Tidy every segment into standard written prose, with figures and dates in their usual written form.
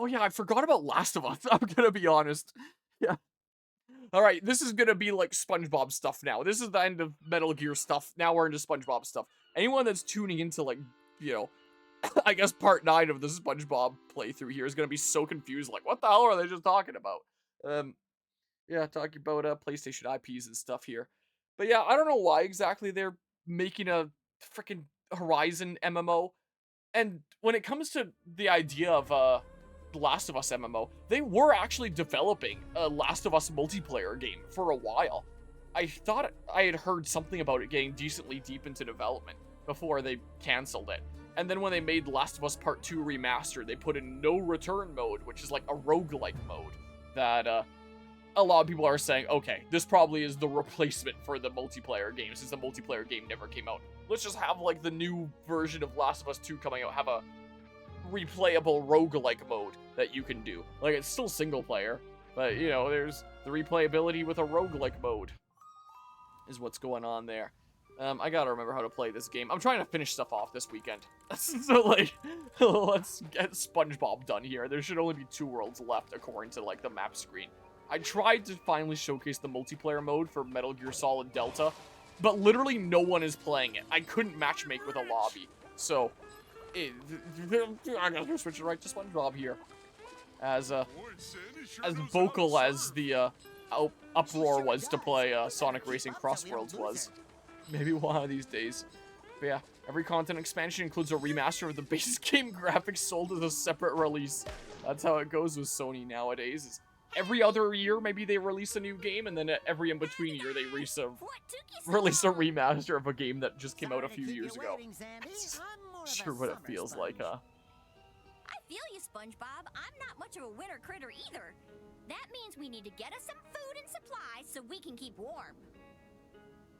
Oh yeah, I forgot about Last of Us. I'm gonna be honest. Yeah. All right, this is gonna be like SpongeBob stuff now. This is the end of Metal Gear stuff. Now we're into SpongeBob stuff. Anyone that's tuning into like, you know, I guess part 9 of the SpongeBob playthrough here is gonna be so confused. Like, what the hell are they just talking about? Um, yeah, talking about PlayStation IPs and stuff here. But yeah, I don't know why exactly they're making a freaking Horizon MMO. And when it comes to the idea of The Last of Us MMO, they were actually developing a Last of Us multiplayer game for a while. I thought I had heard something about it getting decently deep into development before they canceled it. And then when they made Last of Us Part 2 Remastered, they put in no return mode, which is like a roguelike mode that a lot of people are saying, okay, this probably is the replacement for the multiplayer game since the multiplayer game never came out. Let's just have like the new version of Last of Us 2 coming out, have a replayable roguelike mode that you can do. Like, it's still single player, but you know, there's the replayability with a roguelike mode is what's going on there. I gotta remember how to play this game. I'm trying to finish stuff off this weekend. So, like, let's get SpongeBob done here. There should only be 2 worlds left according to, like, the map screen. I tried to finally showcase the multiplayer mode for Metal Gear Solid Delta, but literally no one is playing it. I couldn't matchmake with a lobby. So, I guess we're switching right to SpongeBob here. As vocal as the uproar was to play Sonic Racing Cross Worlds was. Maybe one of these days. But yeah, every content expansion includes a remaster of the base game graphics sold as a separate release. That's how it goes with Sony nowadays. Is every other year, maybe they release a new game, and then every in-between year, they release a remaster of a game that just came out a few years ago. Sure what it feels like, huh? I feel you, SpongeBob. I'm not much of a winter critter either. That means we need to get us some food and supplies so we can keep warm.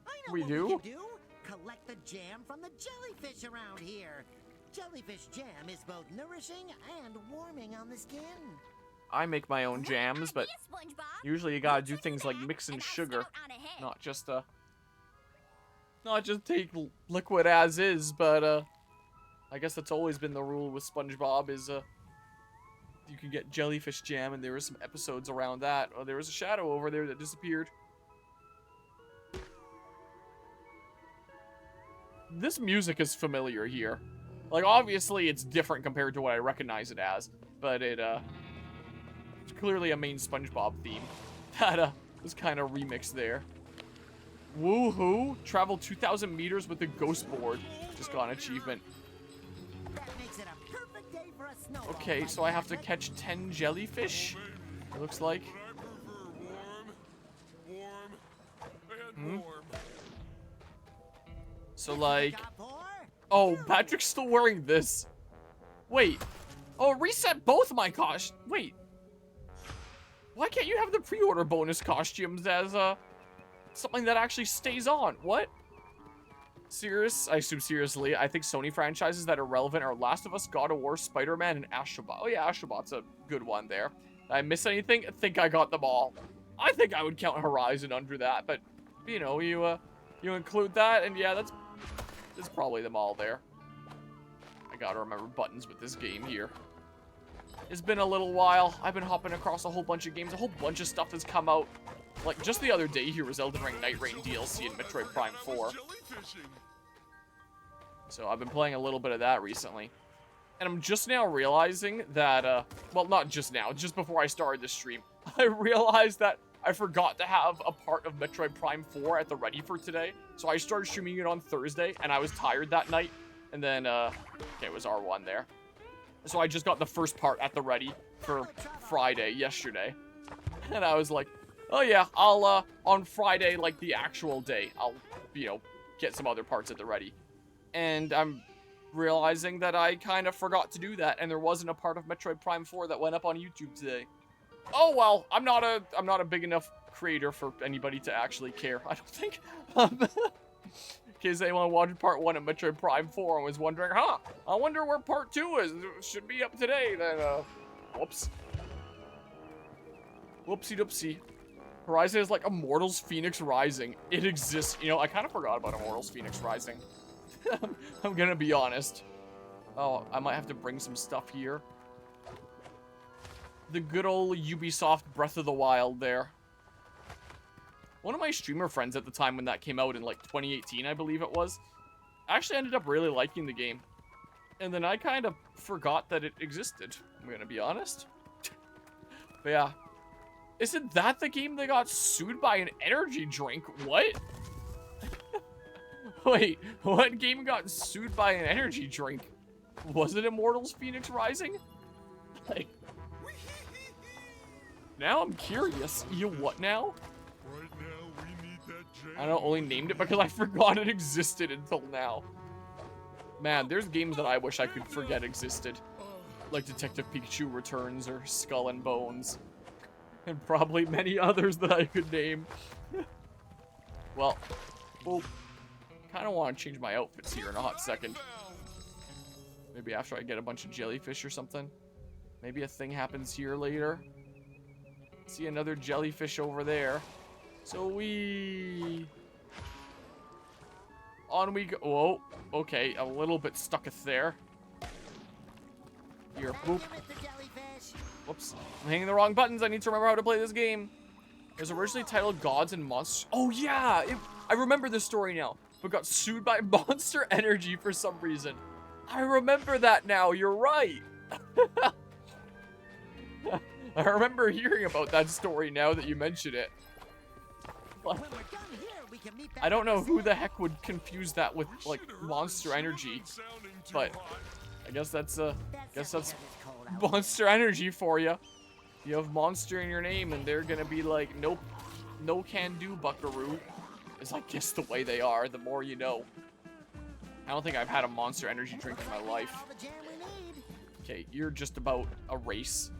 I know We what do? we can do. Collect the jam from the jellyfish around here. Jellyfish jam is both nourishing and warming on the skin. I make my own jams, but usually you gotta do things like mix in sugar, not just take liquid as is. But I guess that's always been the rule with SpongeBob is you can get jellyfish jam, and there were some episodes around that. Oh, there was a shadow over there that disappeared. This music is familiar here. Like, obviously it's different compared to what I recognize it as, but it's clearly a main SpongeBob theme that was kind of remixed there. Woohoo! Travel 2,000 meters with the ghost board. Just got an achievement. That makes it a perfect day for a snowball. Okay, so I have to catch 10 jellyfish, it looks like. So, like... Oh, Patrick's still wearing this. Wait. Oh, reset both my costumes. Wait. Why can't you have the pre-order bonus costumes as, something that actually stays on? What? Serious? I assume seriously. I think Sony franchises that are relevant are Last of Us, God of War, Spider-Man, and Astrobot. Oh yeah, Astrobot's a good one there. Did I miss anything? I think I got them all. I think I would count Horizon under that, but, you know, you include that, and yeah, that's probably them all there. I gotta remember buttons with this game here. It's been a little while. I've been hopping across a whole bunch of games. A whole bunch of stuff has come out. Like, just the other day here was Elden Ring Night Rain DLC and Metroid Prime 4. So I've been playing a little bit of that recently. And I'm just now realizing that, well, not just now, just before I started this stream, I realized that I forgot to have a part of Metroid Prime 4 at the ready for today. So I started streaming it on Thursday, and I was tired that night. And then, okay, it was R1 there. So I just got the first part at the ready for Friday, yesterday. And I was like, oh yeah, I'll, on Friday, like the actual day, I'll, you know, get some other parts at the ready. And I'm realizing that I kind of forgot to do that, and there wasn't a part of Metroid Prime 4 that went up on YouTube today. Oh well, I'm not a big enough creator for anybody to actually care, I don't think. In case anyone watched part 1 of Metroid Prime 4 and was wondering, huh, I wonder where part 2 is. It should be up today, then, whoops. Whoopsie doopsie. Horizon is like Immortals Phoenix Rising. It exists. You know, I kind of forgot about Immortals Phoenix Rising. I'm gonna be honest. Oh, I might have to bring some stuff here. The good old Ubisoft Breath of the Wild there. One of my streamer friends at the time when that came out in like 2018, I believe it was, actually ended up really liking the game. And then I kind of forgot that it existed, I'm gonna be honest. But yeah. Isn't that the game that got sued by an energy drink? What? Wait, what game got sued by an energy drink? Was it Immortals Phoenix Rising? Like, now I'm curious. You what now? Right now, we need that jam. I don't only named it because I forgot it existed until now. Man, there's games that I wish I could forget existed. Like Detective Pikachu Returns or Skull and Bones. And probably many others that I could name. Well, kind of want to change my outfits here in a hot second. Maybe after I get a bunch of jellyfish or something. Maybe a thing happens here later. See another jellyfish over there. So on we go. Whoa, okay, a little bit stuck there. Here, boop. Whoops, I'm hitting the wrong buttons. I need to remember how to play this game. It was originally titled Gods and Monsters. Oh yeah, I remember this story now. But got sued by Monster Energy for some reason. I remember that now, you're right. I remember hearing about that story now that you mention it. But I don't know who the heck would confuse that with like Monster Energy, but I guess that's Monster Energy for you. You have Monster in your name, and they're gonna be like, nope, no can do, Buckaroo. Is I guess the way they are. The more you know. I don't think I've had a Monster Energy drink in my life. Okay, you're just about a race.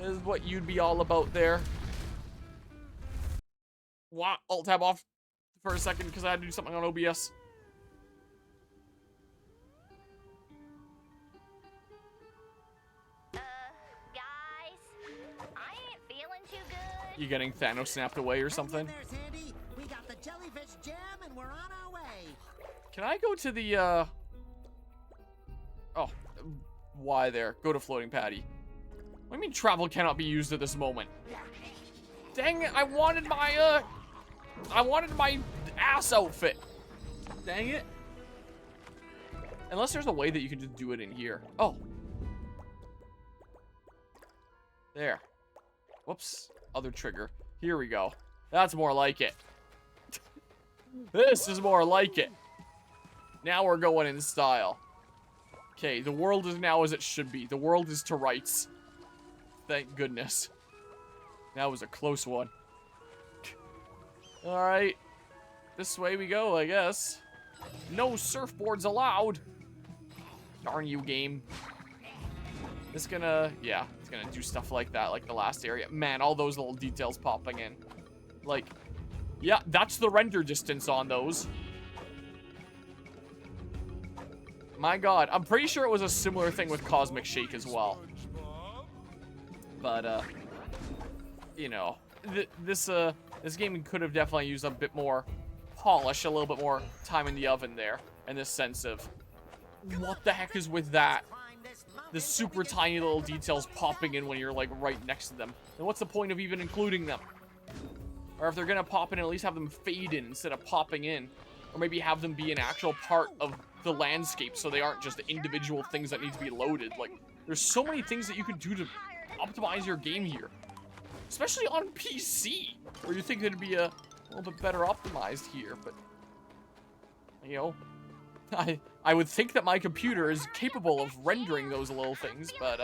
Is what you'd be all about there. What? Alt tab off for a second because I had to do something on OBS. Guys, I ain't feeling too good. You getting Thanos snapped away or something? We got the jellyfish jam and we're on our way. Can I go to the, oh, why there? Go to floating patty. What do you mean travel cannot be used at this moment? Dang it, I wanted my ass outfit. Dang it. Unless there's a way that you can just do it in here. Oh. There. Whoops. Other trigger. Here we go. That's more like it. This is more like it. Now we're going in style. Okay, the world is now as it should be. The world is to rights. Thank goodness. That was a close one. Alright. This way we go, I guess. No surfboards allowed. Darn you, game. It's gonna, yeah, it's gonna do stuff like that, like the last area. Man, all those little details popping in. Like, yeah, that's the render distance on those. My god, I'm pretty sure it was a similar thing with Cosmic Shake as well. But, you know, this game could have definitely used a bit more polish, a little bit more time in the oven there, in this sense of, what the heck is with that? The super tiny little details popping in when you're, like, right next to them. And what's the point of even including them? Or if they're gonna pop in, at least have them fade in instead of popping in. Or maybe have them be an actual part of the landscape so they aren't just individual things that need to be loaded. Like, there's so many things that you could do to optimize your game here. Especially on PC, where you think it'd be a little bit better optimized here, but, you know, I would think that my computer is capable of rendering those little things, but,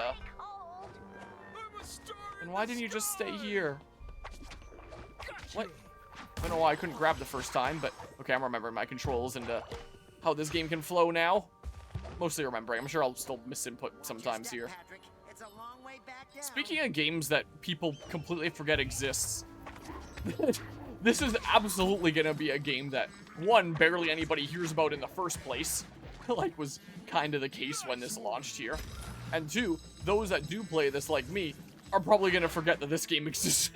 and why didn't you just stay here? What? I don't know why I couldn't grab the first time, but, okay, I'm remembering my controls and, how this game can flow now. Mostly remembering. I'm sure I'll still misinput sometimes here. Speaking of games that people completely forget exists, this is absolutely gonna be a game that, one, barely anybody hears about in the first place, like was kind of the case when this launched here, and two, those that do play this, like me, are probably gonna forget that this game exists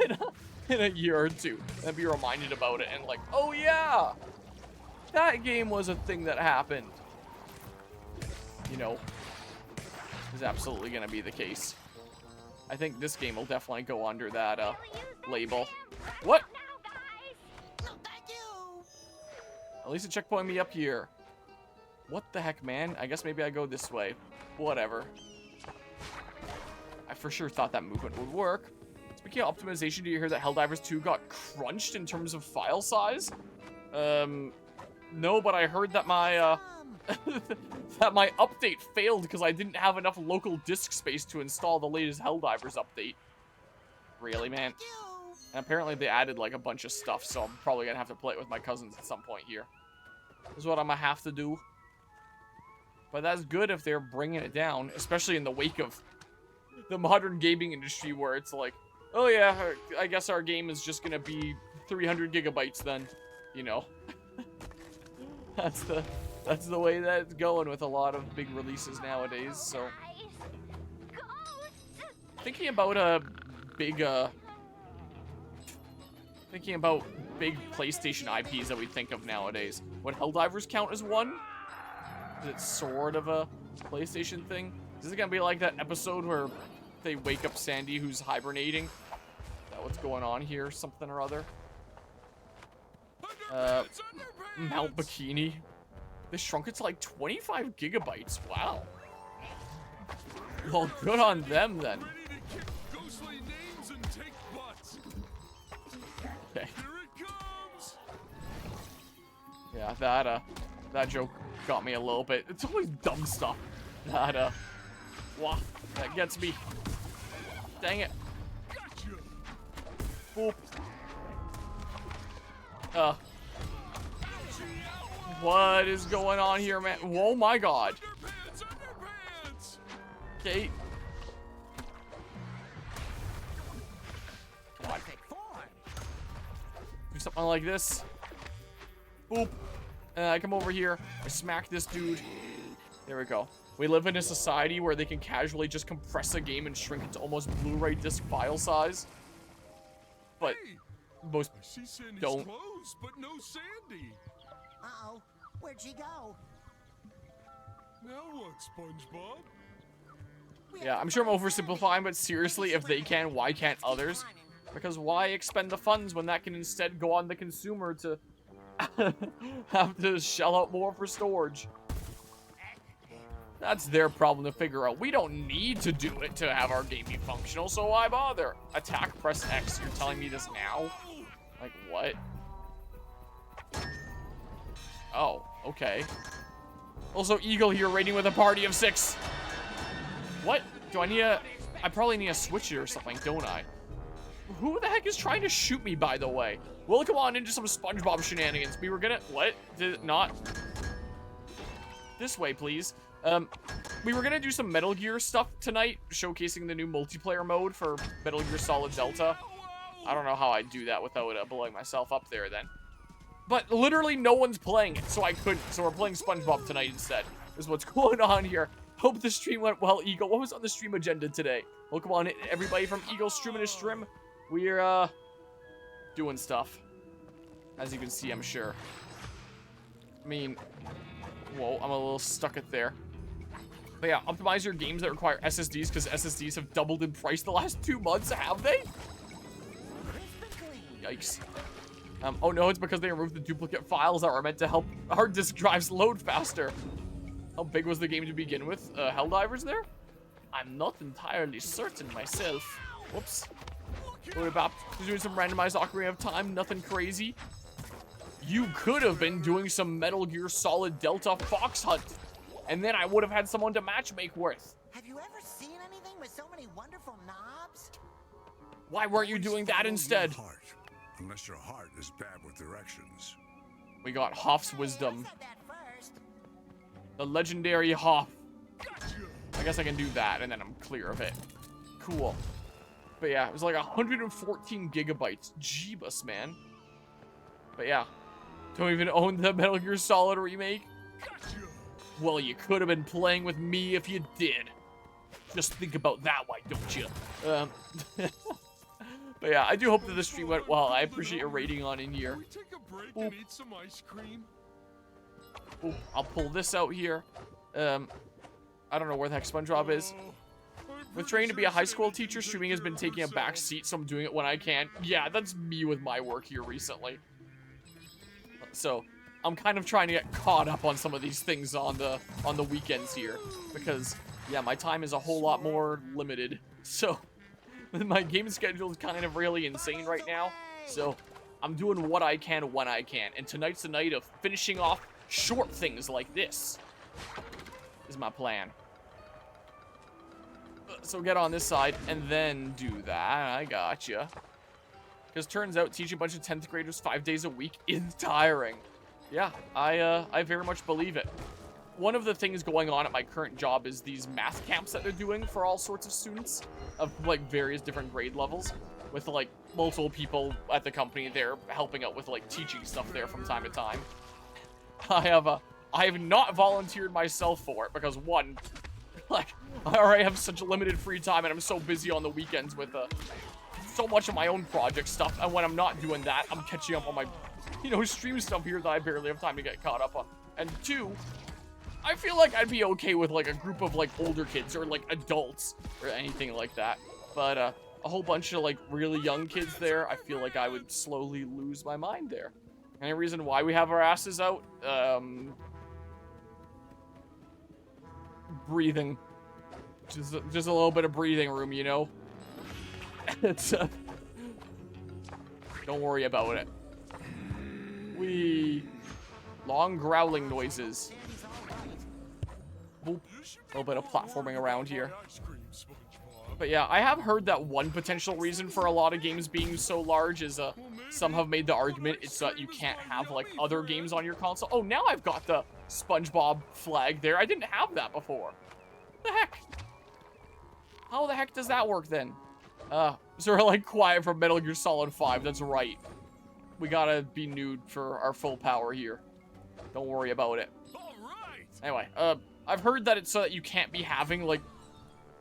in a year or two, and be reminded about it, and like, oh yeah, that game was a thing that happened. You know, is absolutely gonna be the case. I think this game will definitely go under that Really use that label. jam right What? now, guys. No, thank you. At least a checkpoint me up here. What the heck, man? I guess maybe I go this way. Whatever. I for sure thought that movement would work. Speaking of optimization, do you hear that Helldivers 2 got crunched in terms of file size? No, but I heard that my, that my update failed because I didn't have enough local disk space to install the latest Helldivers update. Really, man? And apparently they added, like, a bunch of stuff, so I'm probably gonna have to play it with my cousins at some point here. This is what I'm gonna have to do. But that's good if they're bringing it down, especially in the wake of the modern gaming industry where it's like, oh yeah, I guess our game is just gonna be 300 gigabytes then, you know. That's the way that it's going with a lot of big releases nowadays, so. Thinking about big PlayStation IPs that we think of nowadays. Would Helldivers count as one? Is it sort of a PlayStation thing? Is it gonna be like that episode where they wake up Sandy who's hibernating? Is that what's going on here? Something or other? Mount Bikini. They shrunk it to like 25 gigabytes. Wow. Well, good on them then. Okay. Yeah, that joke got me a little bit. It's always dumb stuff. Wow, that gets me. Dang it. Boop. What is going on here, man? Oh my god. Okay. Come on. Do something like this. Boop. I come over here. I smack this dude. There we go. We live in a society where they can casually just compress a game and shrink it to almost Blu-ray disc file size. But most don't. Clothes, but no Sandy. Uh-oh. Where'd she go? Now what, SpongeBob? Yeah, I'm sure I'm oversimplifying, but seriously, if they can, why can't others? Because why expend the funds when that can instead go on the consumer to have to shell out more for storage? That's their problem to figure out. We don't need to do it to have our game be functional, so why bother? Attack, press X. You're telling me this now? Like, what? Oh, okay. Also, Eagle here raiding with a party of 6. What? Do I need a... I probably need to switch it or something, don't I? Who the heck is trying to shoot me, by the way? We'll come on into some SpongeBob shenanigans. We were gonna... What? Did it not? This way, please. We were gonna do some Metal Gear stuff tonight, showcasing the new multiplayer mode for Metal Gear Solid Delta. I don't know how I'd do that without blowing myself up there then. But literally no one's playing it, so I couldn't. So we're playing SpongeBob tonight instead. Is what's going on here. Hope the stream went well, Eagle. What was on the stream agenda today? Welcome on everybody from Eagle streaming his stream. We're doing stuff. As you can see, I'm sure. I mean, whoa, I'm a little stuck at there. But yeah, optimize your games that require SSDs because SSDs have doubled in price the last 2 months, have they? Yikes. Oh no, it's because they removed the duplicate files that were meant to help hard disk drives load faster. How big was the game to begin with? Helldivers there? I'm not entirely certain myself. Whoops. What about doing some randomized Ocarina of Time? Nothing crazy. You could have been doing some Metal Gear Solid Delta Fox Hunt. And then I would have had someone to matchmake with. Have you ever seen anything with so many wonderful knobs? Why weren't you doing that instead? Heart, unless your heart is bad with directions. We got Hoff's wisdom. I said that first. The legendary Hoff. I guess I can do that and then I'm clear of it. Cool. But yeah, it was like 114 gigabytes. Jeebus, man. But yeah. Don't even own the Metal Gear Solid remake. Well, you could have been playing with me if you did. Just think about that, why don't you? But yeah, I do hope that the stream went well. I appreciate your rating on in here. Can we take a break and eat some ice cream? I'll pull this out here. I don't know where the heck SpongeBob is. I'm With training to be a high school teacher, streaming has been taking a back seat, so I'm doing it when I can. Yeah, that's me with my work here recently. So, I'm kind of trying to get caught up on some of these things on the weekends here. Because, yeah, my time is a whole lot more limited. So, my game schedule is kind of really insane right now. So, I'm doing what I can when I can. And tonight's the night of finishing off short things like this. Is my plan. So get on this side and then do that. I gotcha. Because turns out teaching a bunch of 10th graders 5 days a week is tiring. Yeah, I very much believe it. One of the things going on at my current job is these math camps that they're doing for all sorts of students of like various different grade levels, with like multiple people at the company there helping out with like teaching stuff there from time to time. I have not volunteered myself for it because one, like, I already have such limited free time and I'm so busy on the weekends with so much of my own project stuff, and when I'm not doing that, I'm catching up on my, you know, stream stuff here that I barely have time to get caught up on. And two, I feel like I'd be okay with like a group of like older kids or like adults or anything like that. But a whole bunch of like really young kids there, I feel like I would slowly lose my mind there. Any reason why we have our asses out? Breathing. Just a little bit of breathing room, you know? It's, don't worry about it. Long growling noises. Boop. A little bit of platforming around here. But yeah, I have heard that one potential reason for a lot of games being so large is some have made the argument it's that you can't have like other games on your console. Oh, now I've got the SpongeBob flag there. I didn't have that before. What the heck? How the heck does that work then? Sort of like quiet from Metal Gear Solid 5. That's right. We gotta be nude for our full power here. Don't worry about it. Anyway, I've heard that it's so that you can't be having like,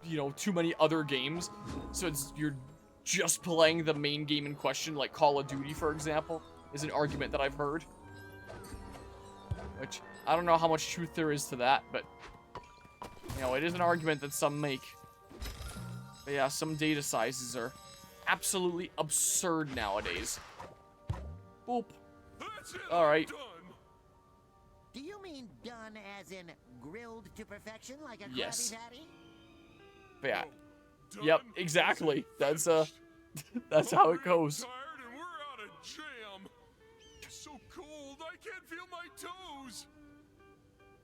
you know, too many other games. So you're just playing the main game in question, like Call of Duty, for example, is an argument that I've heard. Which, I don't know how much truth there is to that, but, you know, it is an argument that some make. But yeah, some data sizes are absolutely absurd nowadays. Boop. Alright. Do you mean done as in grilled to perfection like a Yes. Krabby Patty? But yeah. Yep, exactly. That's that's how it goes. Tired and we're out of jam. It's so cold, I can't feel my toes.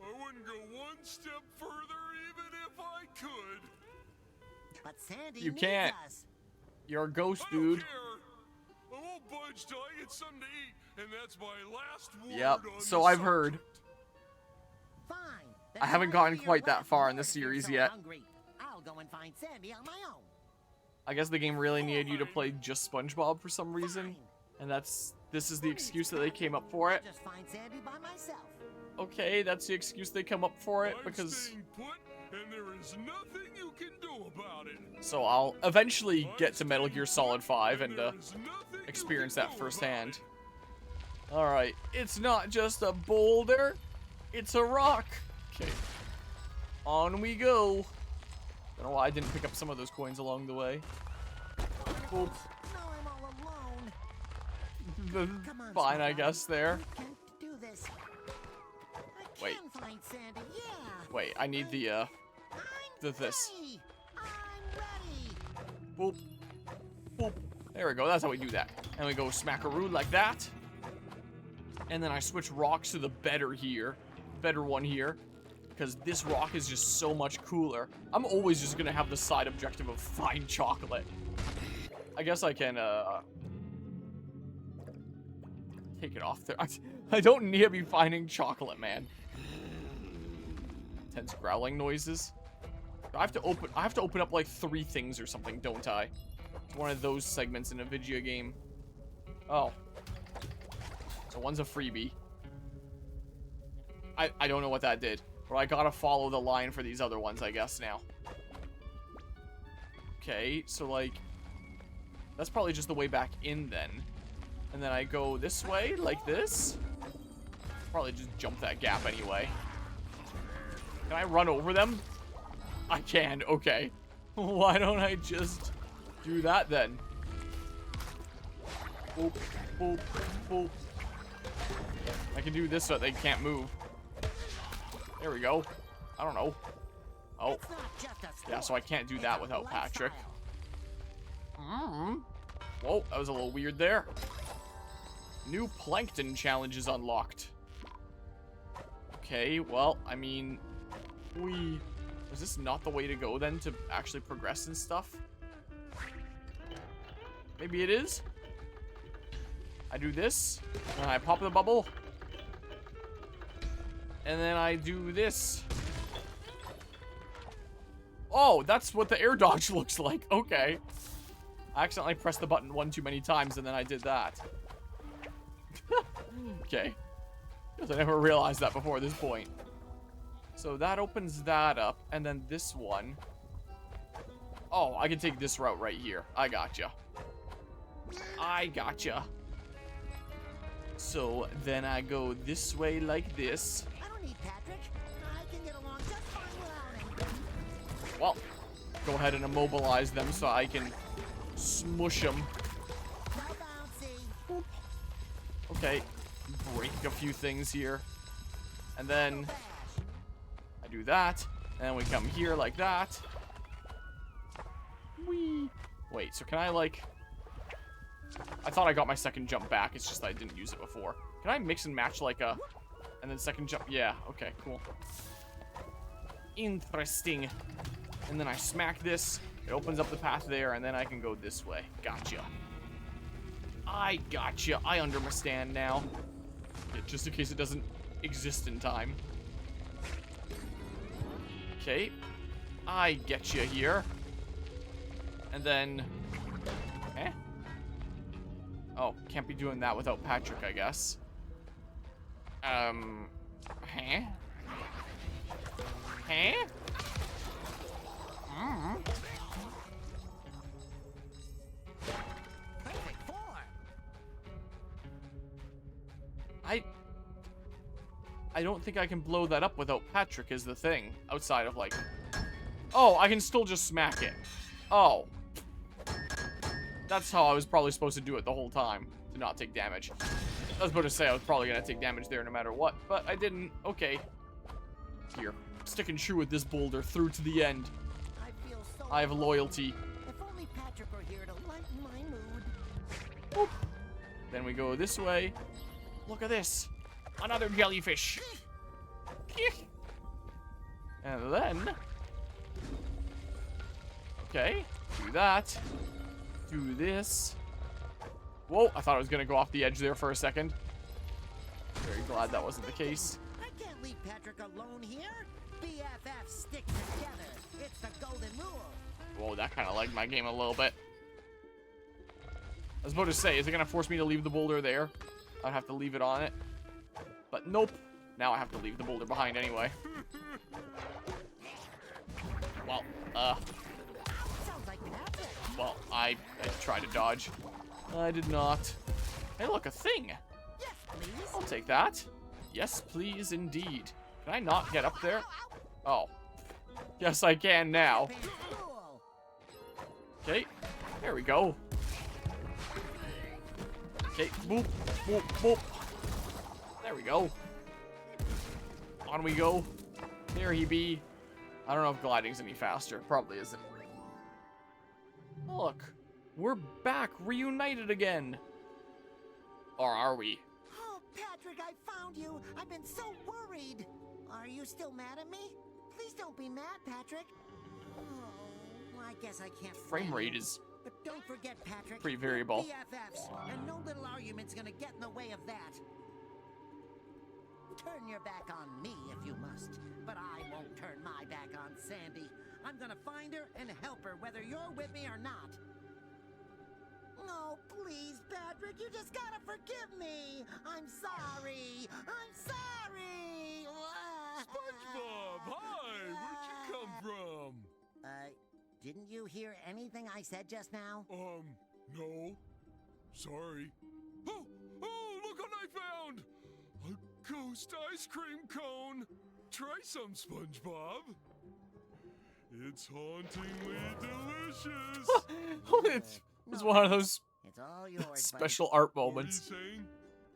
I wouldn't go one step further even if I could. But Sandy You needs can't. us. You're a ghost, I don't dude. care. I won't budge till I get something to eat, and that's my last word Yep, on so the I've heard. subject. Fine. I haven't That'll gotten be your quite that last far in word the if you're series so yet. hungry. I'll go and find Sandy on my own. I guess the game really needed you to play just SpongeBob for some reason. Fine. And this is the excuse that they came up for it. I'll just find Sandy by myself. Okay, that's the excuse they come up for it, I'm because... staying put, and there is nothing you can do about it. So I'll eventually get to Metal Gear Solid 5 and there is nothing you experience can that do about it. firsthand. Alright, it's not just a boulder, it's a rock. Okay, on we go. Don't know why I didn't pick up some of those coins along the way. Oop. Now I'm all alone. Come on, Fine, I SpongeBob. guess there. I can do this. I Wait. can find Sandy, yeah. Wait, I need the I'm this. ready. I'm ready. Boop. Boop. There we go, that's how we do that. And we go smackaroo like that. And then I switch rocks to the better one here. Because this rock is just so much cooler. I'm always just gonna have the side objective of find chocolate. I guess I can, take it off there. I don't need to be finding chocolate, man. Intense growling noises. I have to open up like 3 things or something, don't I? It's one of those segments in a video game. Oh. So one's a freebie. I don't know what that did. But I gotta follow the line for these other ones, I guess, now. Okay, so like... That's probably just the way back in then. And then I go this way, like this. Probably just jump that gap anyway. Can I run over them? I can, okay. Why don't I just do that then? Boop, boop, boop. I can do this so that they can't move. There we go. I don't know. Oh. It's not just a sport, Yeah, so I can't do it's that a without Patrick. lifestyle. Whoa, that was a little weird there. New plankton challenge is unlocked. Okay, well, I mean, was this not the way to go then to actually progress and stuff? Maybe it is? I do this, and I pop the bubble. And then I do this. Oh, that's what the air dodge looks like. Okay. I accidentally pressed the button one too many times, and then I did that. Okay. Because I never realized that before this point. So that opens that up, and then this one. Oh, I can take this route right here. I gotcha. I gotcha. So then I go this way like this. I don't need Patrick. I can get along just fine without him. Well, go ahead and immobilize them so I can smush them. No bouncy. Okay, break a few things here. And then Bash. I do that. And then we come here like that. Whee. Wait, so can I like... I thought I got my second jump back. It's just that I didn't use it before. Can I mix and match like a... And then second jump... Yeah, okay, cool. Interesting. And then I smack this. It opens up the path there, and then I can go this way. Gotcha. I gotcha. I understand now. Yeah, just in case it doesn't exist in time. Okay. I get you here. And then... Eh? Oh, can't be doing that without Patrick, I guess. Huh? Huh? Perfect form. I don't think I can blow that up without Patrick is the thing. Outside of like... Oh, I can still just smack it. Oh. That's how I was probably supposed to do it the whole time. To not take damage. I was about to say I was probably going to take damage there no matter what. But I didn't. Okay. Here. Sticking true with this boulder through to the end. I feel so I have alone. loyalty. If only Patrick were here to lighten my mood. Boop. Then we go this way. Look at this. Another jellyfish. And then... Okay. Do that. Do this. Whoa, I thought I was going to go off the edge there for a second. Very glad that wasn't the case. I can't leave Patrick alone here. BFFs stick together. It's the golden rule. Whoa, that kind of lagged my game a little bit. I was about to say, is it going to force me to leave the boulder there? I'd have to leave it on it. But nope. Now I have to leave the boulder behind anyway. Well, Sounds like Patrick. well, I tried to dodge. I did not. Hey, look, a thing. Yes, please. I'll take that. Yes, please, indeed. Can I not get up there? Oh. Yes, I can now. Cool. Okay, there we go. Okay, boop, boop, boop. There we go. On we go. There he be. I don't know if gliding's any faster. Probably isn't. Look, we're back, reunited again. Or are we? Oh, Patrick, I found you. I've been so worried. Are you still mad at me? Please don't be mad, Patrick. Oh, I guess I can't. Frame rate is But don't forget, Patrick. pretty variable. BFFs, and no little argument's gonna get in the way of that. Turn your back on me if you must, but I won't turn my back on Sandy. I'm gonna find her and help her whether you're with me or not. No, please, Patrick, you just gotta forgive me. I'm sorry. I'm sorry. SpongeBob, hi! Where'd you come from? Didn't you hear anything I said just now? No. Sorry. Oh, look what I found! A ghost ice cream cone! Try some, SpongeBob. It's hauntingly delicious. It's one of those It's all yours, special art What are you moments. saying?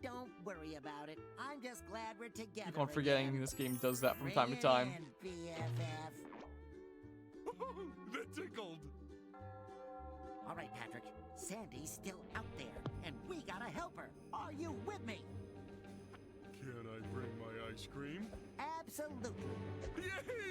Don't worry about it. I'm just glad we're together. Keep on forgetting again. this game does that from time to time. Bring it in, BFF. That tickled. All right, Patrick. Sandy's still out there, and we gotta help her. Are you with me? Can I bring my ice cream? Absolutely. Yay!